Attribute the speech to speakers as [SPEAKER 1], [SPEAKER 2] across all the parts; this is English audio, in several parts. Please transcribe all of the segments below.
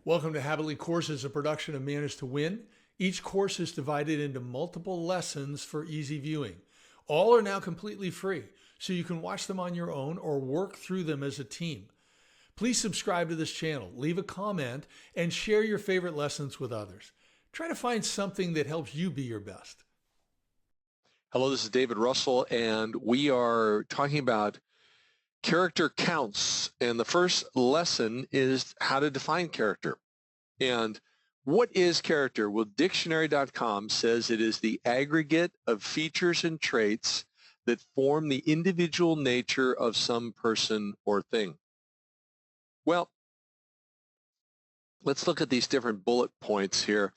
[SPEAKER 1] Welcome to Habitly Courses, a production of Manage to Win. Each course is divided into multiple lessons for easy viewing. All are now completely free, so you can watch them on your own or work through them as a team. Please subscribe to this channel, leave a comment, and share your favorite lessons with others. Try to find something that helps you be your best.
[SPEAKER 2] Hello, this is David Russell, and we are talking about character counts. And the first lesson is how to define character. And what is character? Well, dictionary.com says it is the aggregate of features and traits that form the individual nature of some person or thing. Well, let's look at these different bullet points here.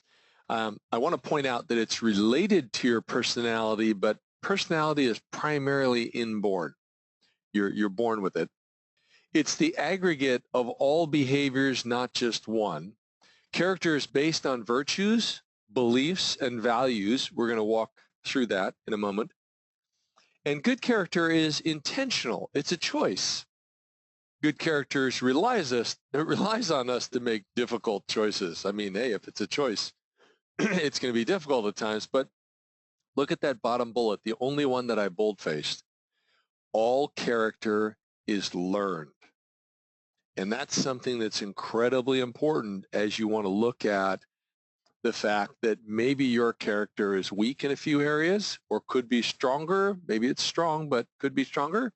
[SPEAKER 2] I want to point out that it's related to your personality, but personality is primarily inborn. You're born with it. It's the aggregate of all behaviors, not just one. Character is based on virtues, beliefs, and values. We're going to walk through that in a moment. And good character is intentional. It's a choice. Good character relies on us to make difficult choices. I mean, hey, if it's a choice, it's going to be difficult at times, but look at that bottom bullet, the only one that I bold-faced. All character is learned. And that's something that's incredibly important as you want to look at the fact that maybe your character is weak in a few areas or could be stronger. Maybe it's strong, but could be stronger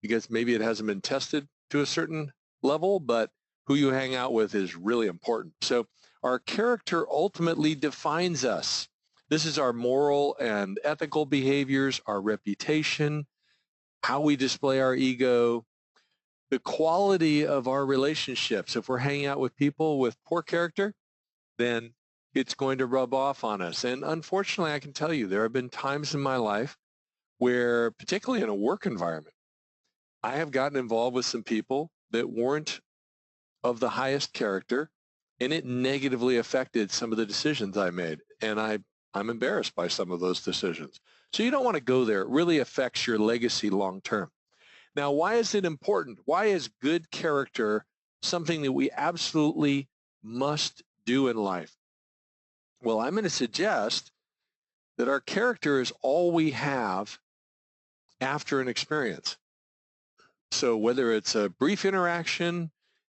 [SPEAKER 2] because maybe it hasn't been tested to a certain level, but who you hang out with is really important. So our character ultimately defines us. This is our moral and ethical behaviors, our reputation, how we display our ego, the quality of our relationships. If we're hanging out with people with poor character, then it's going to rub off on us. And unfortunately, I can tell you, there have been times in my life where, particularly in a work environment, I have gotten involved with some people that weren't of the highest character, and it negatively affected some of the decisions I made. And I'm embarrassed by some of those decisions. So you don't want to go there. It really affects your legacy long term. Now, why is it important? Why is good character something that we absolutely must do in life? Well, I'm going to suggest that our character is all we have after an experience. So whether it's a brief interaction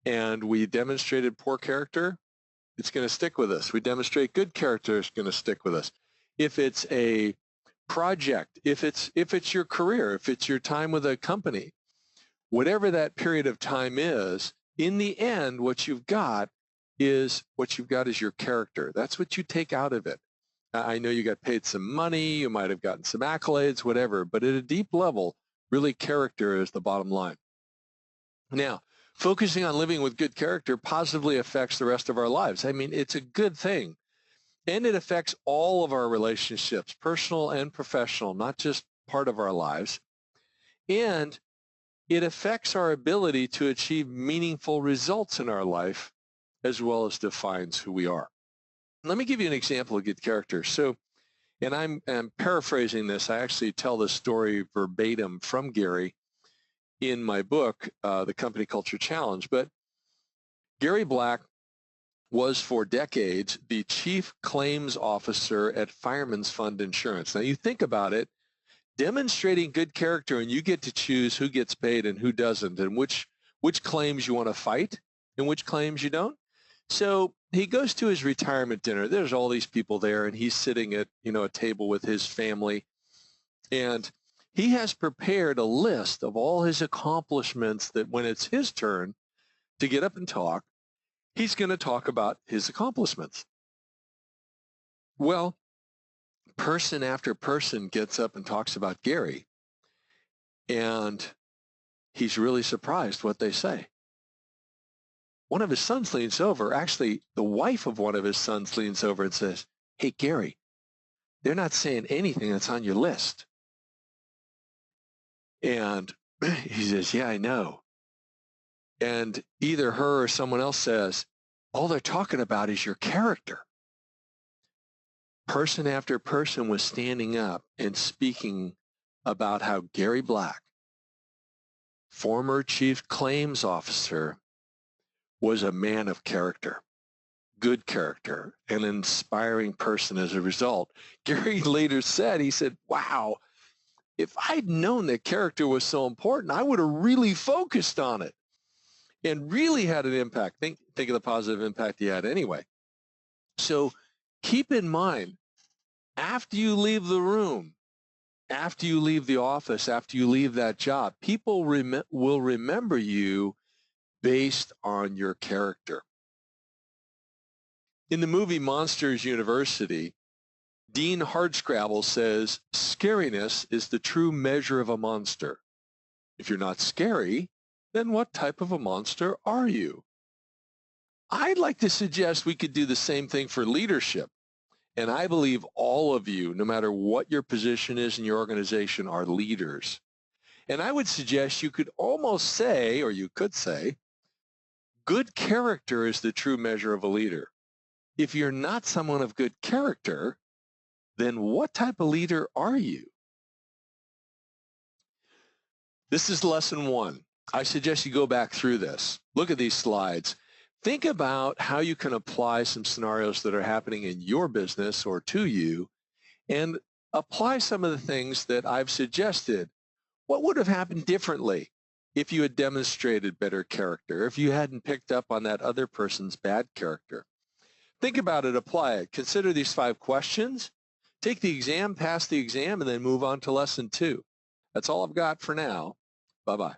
[SPEAKER 2] and we demonstrated poor character, it's going to stick with us. We demonstrate good character, it's going to stick with us. If it's a project, if it's your career, if it's your time with a company, whatever that period of time is, in the end, what you've got is your character. That's what you take out of it. I know you got paid some money, you might have gotten some accolades, whatever, but at a deep level, really character is the bottom line. Now, focusing on living with good character positively affects the rest of our lives. I mean, it's a good thing. And it affects all of our relationships, personal and professional, not just part of our lives. And it affects our ability to achieve meaningful results in our life, as well as defines who we are. Let me give you an example of good character. So, and I'm paraphrasing this. I actually tell this story verbatim from Gary in my book, The Company Culture Challenge. But Gary Black was for decades the chief claims officer at Fireman's Fund Insurance. Now you think about it, demonstrating good character, and you get to choose who gets paid and who doesn't, and which claims you want to fight and which claims you don't. So he goes to his retirement dinner. There's all these people there, and he's sitting at a table with his family, and he has prepared a list of all his accomplishments that when it's his turn to get up and talk, he's going to talk about his accomplishments. Well, person after person gets up and talks about Gary, and he's really surprised what they say. One of his sons leans over, actually the wife of one of his sons leans over and says, "Hey, Gary, they're not saying anything that's on your list." And he says, "Yeah, I know." And either her or someone else says, "All they're talking about is your character." Person after person was standing up and speaking about how Gary Black, former chief claims officer, was a man of character. good character, an inspiring person as a result. Gary later said, he said, wow, if I'd known that character was so important, I would have really focused on it and really had an impact. Think of the positive impact he had anyway. So keep in mind, after you leave the room, after you leave the office, after you leave that job, people will remember you based on your character. In the movie Monsters University, Dean Hardscrabble says, scariness is the true measure of a monster. If you're not scary, then what type of a monster are you? I'd like to suggest we could do the same thing for leadership. And I believe all of you, no matter what your position is in your organization, are leaders. And I would suggest you could almost say, or you could say, good character is the true measure of a leader. If you're not someone of good character, then what type of leader are you? This is lesson 1. I suggest you go back through this. Look at these slides. Think about how you can apply some scenarios that are happening in your business or to you, and apply some of the things that I've suggested. What would have happened differently if you had demonstrated better character, if you hadn't picked up on that other person's bad character? Think about it, apply it. Consider these 5 questions. Take the exam, pass the exam, and then move on to lesson 2. That's all I've got for now. Bye-bye.